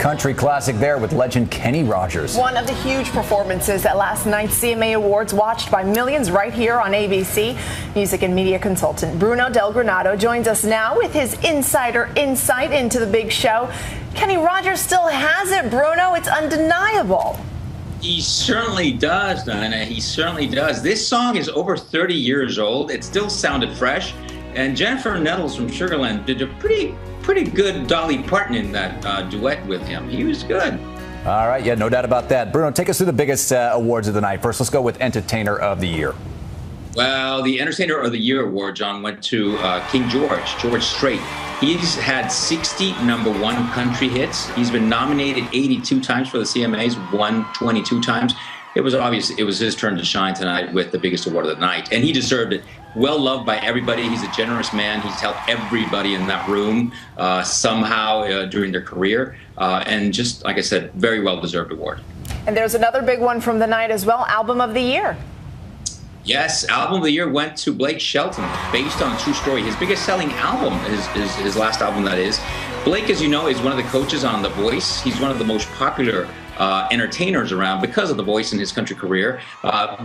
country classic there with legend Kenny Rogers. One of the huge performances at last night's CMA Awards, watched by millions right here on ABC. Music and media consultant Bruno Del Granado joins us now with his insider insight into the big show. Kenny Rogers still has it, Bruno. It's undeniable. He certainly does, Diana. He certainly does. This song is over 30 years old. It still sounded fresh. And Jennifer Nettles from Sugarland did a pretty good Dolly Parton in that duet with him. He was good. All right, yeah, no doubt about that. Bruno, take us through the biggest awards of the night. First, let's go with Entertainer of the Year. Well, the Entertainer of the Year award, John, went to King George Strait. He's had 60 #1 country hits. He's been nominated 82 times for the CMAs, won 22 times. It was obvious it was his turn to shine tonight with the biggest award of the night, and he deserved it. Well loved by everybody. He's a generous man. He's helped everybody in that room somehow during their career, and just like I said, very well deserved award. And there's another big one from the night as well, Album of the Year. Yes, Album of the Year went to Blake Shelton, based on a true story. His biggest selling album is his last album, that is. Blake, as you know, is one of the coaches on The Voice. He's one of the most popular entertainers around because of The Voice in his country career.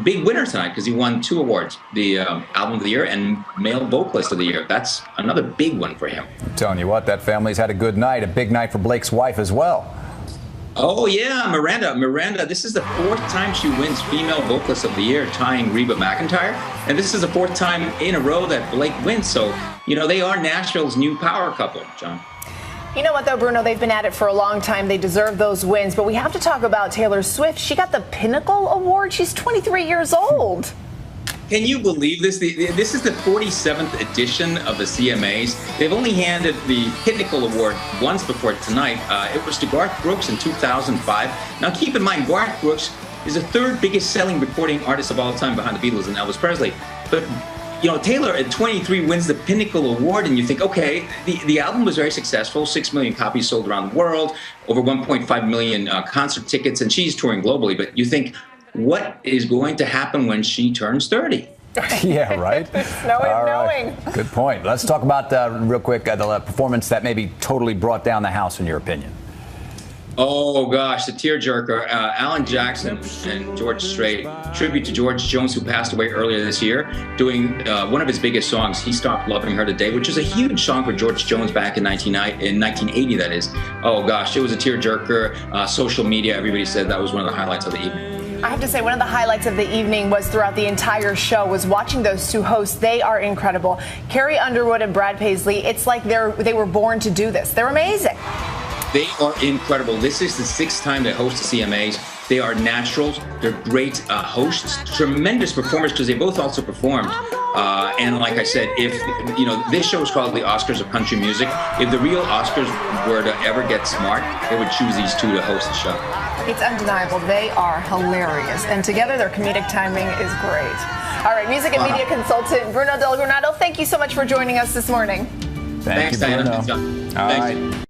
Big winner tonight because he won 2 awards, the Album of the Year and Male Vocalist of the Year. That's another big one for him. I'm telling you what, that family's had a good night. A big night for Blake's wife as well. Oh, yeah, Miranda, this is the 4th time she wins Female Vocalist of the Year, tying Reba McEntire. And this is the 4th time in a row that Blake wins. So, you know, they are Nashville's new power couple, John. You know what, though, Bruno? They've been at it for a long time. They deserve those wins. But we have to talk about Taylor Swift. She got the Pinnacle Award. She's 23 years old. Can you believe this? This is the 47th edition of the CMAs. They've only handed the Pinnacle Award once before tonight. It was to Garth Brooks in 2005. Now, keep in mind, Garth Brooks is the 3rd biggest selling recording artist of all time behind the Beatles and Elvis Presley. But, you know, Taylor at 23 wins the Pinnacle Award, and you think, okay, the album was very successful. 6 million copies sold around the world, over 1.5 million concert tickets, and she's touring globally. But you think, what is going to happen when she turns 30? Yeah, right? No way of knowing. Good point. Let's talk about, real quick, the performance that maybe totally brought down the house, in your opinion. Oh, gosh, the tearjerker. Alan Jackson and George Strait, tribute to George Jones, who passed away earlier this year, doing one of his biggest songs, He Stopped Loving Her Today, which is a huge song for George Jones back in 1980, that is. Oh, gosh, it was a tearjerker. Social media, everybody said that was one of the highlights of the evening. I have to say, one of the highlights of the evening was throughout the entire show was watching those 2 hosts. They are incredible. Carrie Underwood and Brad Paisley, it's like they were born to do this. They're amazing. They are incredible. This is the 6th time they host the CMAs. They are naturals. They're great hosts, tremendous performers because they both also performed. And like I said, if you know, this show is called the Oscars of Country Music. If the real Oscars were to ever get smart, they would choose these 2 to host the show. It's undeniable. They are hilarious. And together, their comedic timing is great. All right, music and media consultant Bruno Del Granado, thank you so much for joining us this morning. Thanks, Diana. Bruno. All right.